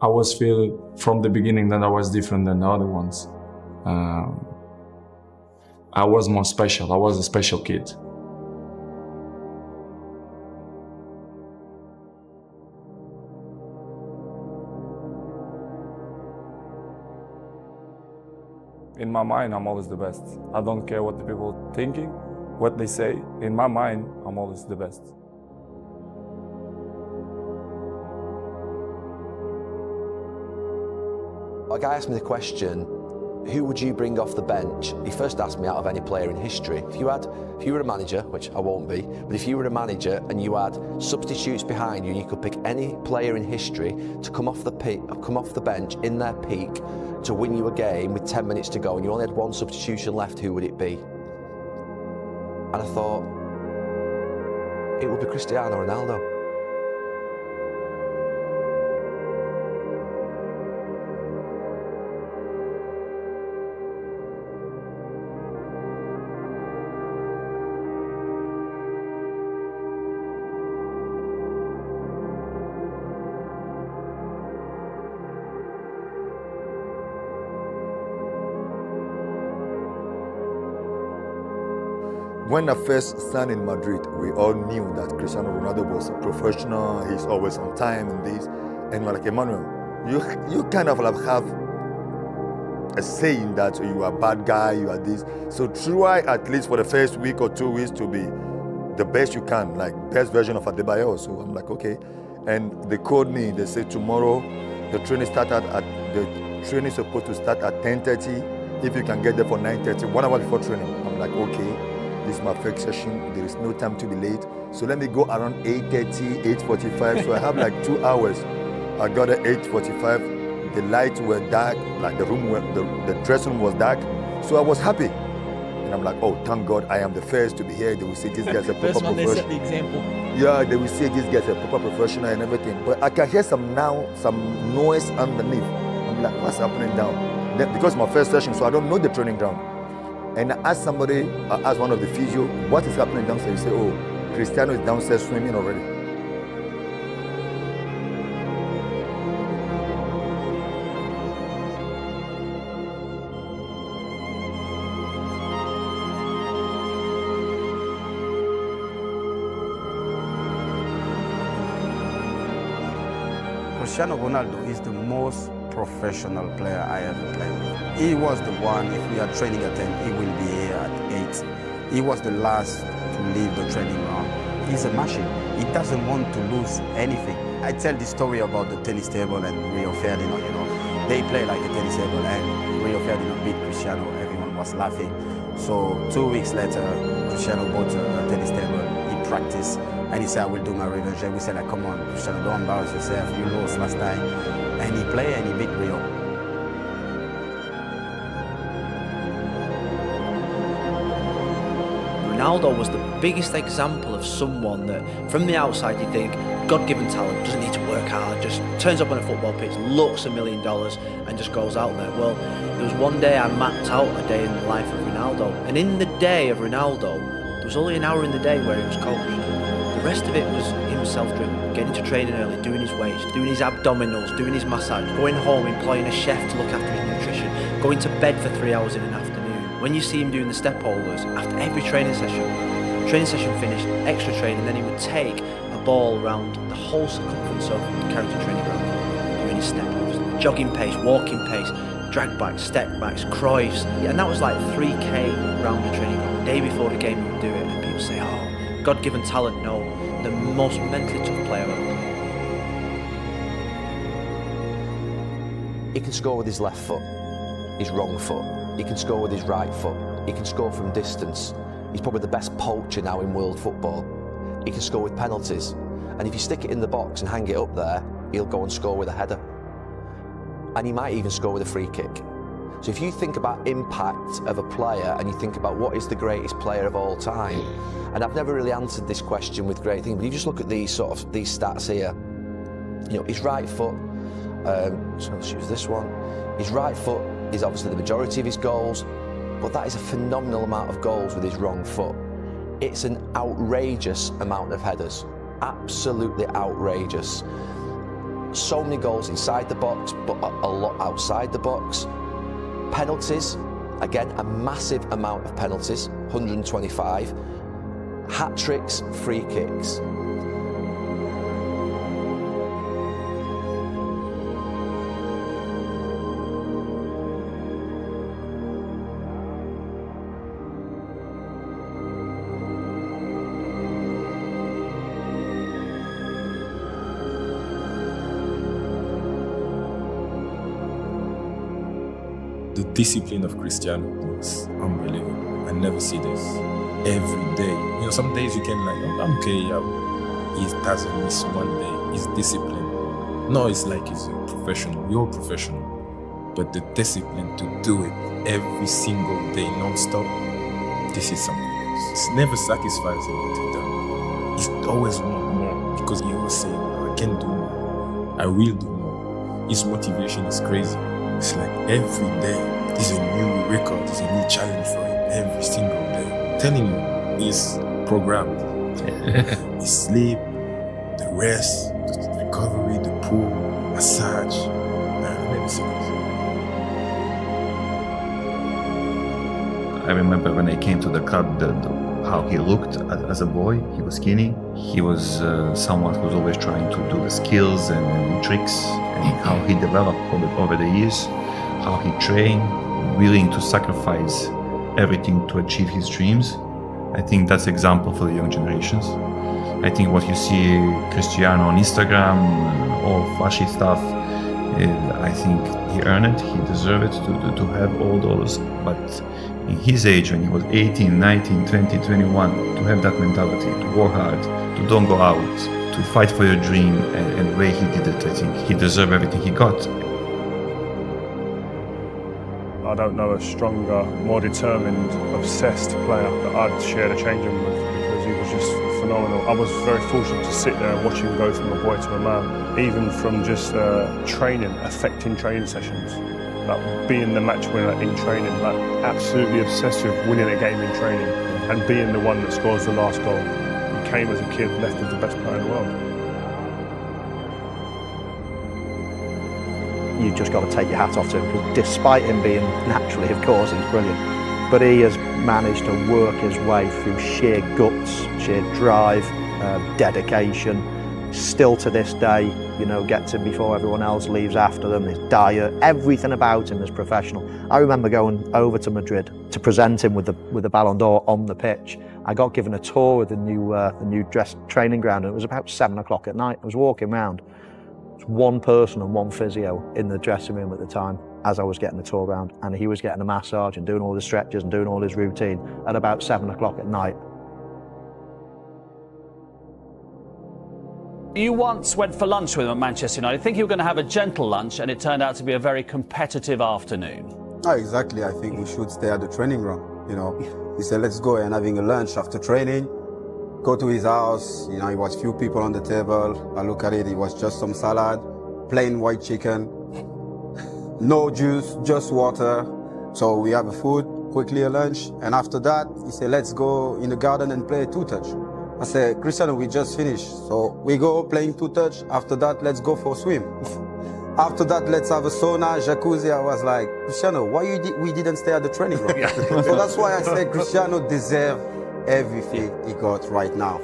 I always feel from the beginning that I was different than the other ones. I was more special. I was a special kid. In my mind, I'm always the best. I don't care what the people are thinking, what they say. In my mind, I'm always the best. A guy asked me the question, who would you bring off the bench? He first asked me out of any player in history. If you were a manager, which I won't be, but if you were a manager and you had substitutes behind you and you could pick any player in history to come off the bench in their peak to win you a game with 10 minutes to go and you only had one substitution left, who would it be? And I thought, it would be Cristiano Ronaldo. When I first signed in Madrid, we all knew that Cristiano Ronaldo was a professional, he's always on time and this. And we're like, Emmanuel, you kind of like have a saying that you are a bad guy, you are this. So try at least for the first week or 2 weeks to be the best you can, like best version of Adebayo. So I'm like, okay. And they called me, they said tomorrow the training is supposed to start at 10:30. If you can get there for 9:30, 1 hour before training. I'm like, okay. This is my first session, there is no time to be late. So let me go around 8:30, 8:45. So I have like 2 hours. I got at 8:45, the lights were dark, like the dressing room was dark. So I was happy. And I'm like, oh, thank God I am the first to be here. They will say this guy's a proper professional. They set the example. Yeah, they will say this guy's a proper professional and everything. But I can hear some noise underneath. I'm like, what's happening down? Then, because it's my first session, so I don't know the training ground. And I asked one of the physio, what is happening downstairs? He said, oh, Cristiano is downstairs swimming already. Cristiano Ronaldo is the most professional player I ever played with. He was the one, if we are training at 10, he will be here at 8. He was the last to leave the training ground. He's a machine. He doesn't want to lose anything. I tell the story about the tennis table and Rio Ferdinand, you know. They play like a tennis table and Rio Ferdinand beat Cristiano. Everyone was laughing. So 2 weeks later, Cristiano bought a tennis table. He practiced and he said, I will do my revenge. And we said, like, come on, Cristiano, don't embarrass yourself. You lost last time. And he played and he beat Rio. Ronaldo was the biggest example of someone that, from the outside, you think, God-given talent, doesn't need to work hard, just turns up on a football pitch, looks $1 million, and just goes out there. Well, there was one day I mapped out a day in the life of Ronaldo, and in the day of Ronaldo, there was only an hour in the day where he was coached. The rest of it was him self-driven, getting to training early, doing his weights, doing his abdominals, doing his massage, going home, employing a chef to look after his nutrition, going to bed for 3 hours in an afternoon. When you see him doing the step overs, after every training session finished, extra training, then he would take a ball around the whole circumference of the Carrington training ground, doing his step overs, jogging pace, walking pace, drag backs, step backs, Cruyffs, and that was like 3K round the training ground. The day before the game he would do it, and people say, oh, God-given talent, no, the most mentally tough player I've ever played. He can score with his left foot, his wrong foot. He can score with his right foot. He can score from distance. He's probably the best poacher now in world football. He can score with penalties. And if you stick it in the box and hang it up there, he'll go and score with a header. And he might even score with a free kick. So if you think about impact of a player and you think about what is the greatest player of all time, and I've never really answered this question with great things, but you just look at these stats here. You know, his right foot, so let's use this one. His right foot is obviously the majority of his goals, but that is a phenomenal amount of goals with his wrong foot. It's an outrageous amount of headers, absolutely outrageous. So many goals inside the box, but a lot outside the box. Penalties, again, a massive amount of penalties, 125. Hat-tricks, free kicks. The discipline of Cristiano is unbelievable. I never see this. Every day. You know, some days you can like, oh, I'm okay, yeah. He doesn't miss one day. He's disciplined. No, it's like he's a professional. You're a professional. But the discipline to do it every single day, non-stop, this is something else. It's never satisfies him what he does. He's always want more because he always say, I can do more. I will do more. His motivation is crazy. It's like every day is a new record, is a new challenge for him every single day. I'm telling you, he's programmed. His sleep, the rest, the recovery, the pool, massage. Man, I never seen this. I remember when I came to the club, how he looked as a boy. He was skinny. He was someone who was always trying to do the skills and tricks, and how he developed over the years, how he trained, willing to sacrifice everything to achieve his dreams. I think that's example for the young generations. I think what you see Cristiano on Instagram, all flashy stuff, I think he earned it, he deserved it to have all those. But in his age, when he was 18, 19, 20, 21, to have that mentality, to work hard, to don't go out, to fight for your dream, and the way he did it, I think he deserved everything he got. I don't know a stronger, more determined, obsessed player that I'd share the changing room with, because he was just phenomenal. I was very fortunate to sit there and watch him go from a boy to a man, even from just training, affecting training sessions, like being the match winner in training, like absolutely obsessed with winning a game in training and being the one that scores the last goal. He came as a kid, left as the best player in the world. You've just got to take your hat off to him, because despite him being naturally, of course, he's brilliant, but he has managed to work his way through sheer guts, sheer drive, dedication. Still to this day, you know, gets him before everyone else, leaves after them, his diet, everything about him is professional. I remember going over to Madrid to present him with the Ballon d'Or on the pitch. I got given a tour of the new dress training ground, and it was about 7 o'clock at night. I was walking around. One person and one physio in the dressing room at the time as I was getting the tour round, and he was getting a massage and doing all the stretches and doing all his routine at about 7 o'clock at night. You once went for lunch with him at Manchester United. I think you were going to have a gentle lunch, and it turned out to be a very competitive afternoon. Oh, exactly. I think we should stay at the training ground. You know, he said, let's go and having a lunch after training. Go to his house, you know, it was few people on the table. I look at it, it was just some salad, plain white chicken, no juice, just water. So we have a food, quickly a lunch. And after that, he said, let's go in the garden and play two-touch. I said, Cristiano, we just finished. So we go playing two-touch. After that, let's go for a swim. After that, let's have a sauna, jacuzzi. I was like, Cristiano, why we didn't stay at the training ground? So that's why I said Cristiano deserves everything he got right now.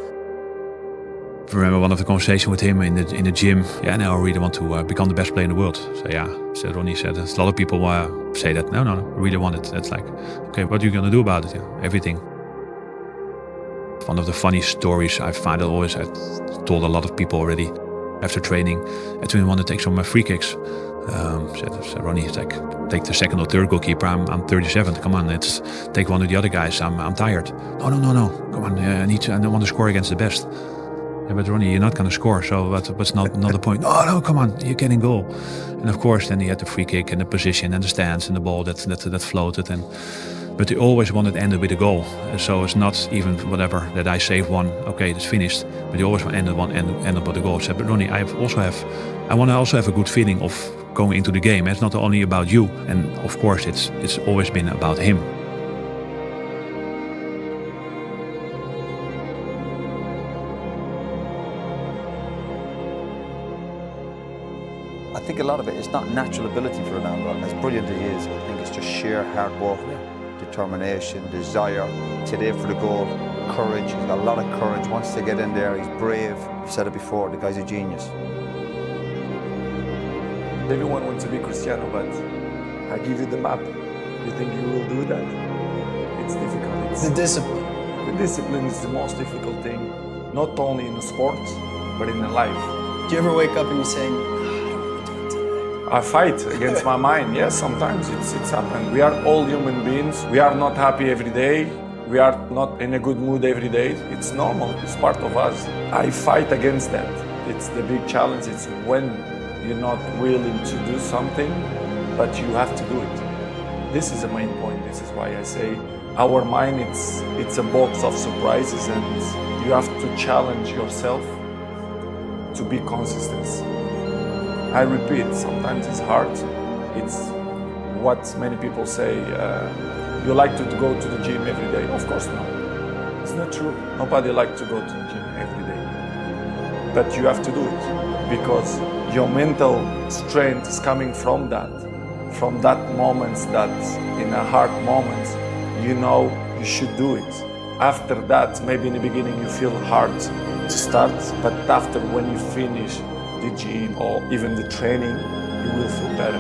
I remember one of the conversation with him in the gym. Yeah, now I really want to become the best player in the world. So yeah, said Ronnie said, a lot of people say that. No, I really want it. That's like, okay, what are you gonna do about it? Yeah, everything. One of the funny stories I find, I've told a lot of people already after training. That's when we want to take some free kicks. Said Ronnie, it's like, take the second or third goalkeeper. I'm 37. Come on, let's take one of the other guys. I'm tired. No. Come on, I don't want to score against the best. Yeah, but Ronnie, you're not going to score. So what's not the point? No, come on, you're getting goal. And of course, then he had the free kick and the position and the stance and the ball that floated. But he always wanted to end it with a goal. So it's not even whatever that I save one. Okay, it's finished. But he always end up with a goal. I said, but Ronnie, I want to also have a good feeling of going into the game. It's not only about you, and of course it's always been about him. I think a lot of it is not natural ability for Ronaldo, as brilliant as he is. I think it's just sheer hard work, determination, desire, today for the goal, courage. He's got a lot of courage, wants to get in there, he's brave. I've said it before, the guy's a genius. Everyone wants to be Cristiano, but I give you the map. You think you will do that? It's difficult. It's The discipline. the discipline is the most difficult thing, not only in the sport, but in the life. Do you ever wake up and you're saying, I don't want to do it today? I fight against my mind. Yes, sometimes it's happened. We are all human beings. We are not happy every day. We are not in a good mood every day. It's normal. It's part of us. I fight against that. It's the big challenge. It's when you're not willing to do something, but you have to do it. This is the main point. This is why I say our mind, it's a box of surprises, and you have to challenge yourself to be consistent. I repeat, sometimes it's hard. It's what many people say, you like to go to the gym every day. Of course not. It's not true. Nobody likes to go to the gym every day. But you have to do it because your mental strength is coming from that moments, that in a hard moment, you know you should do it. After that, maybe in the beginning you feel hard to start, but after when you finish the gym or even the training, you will feel better.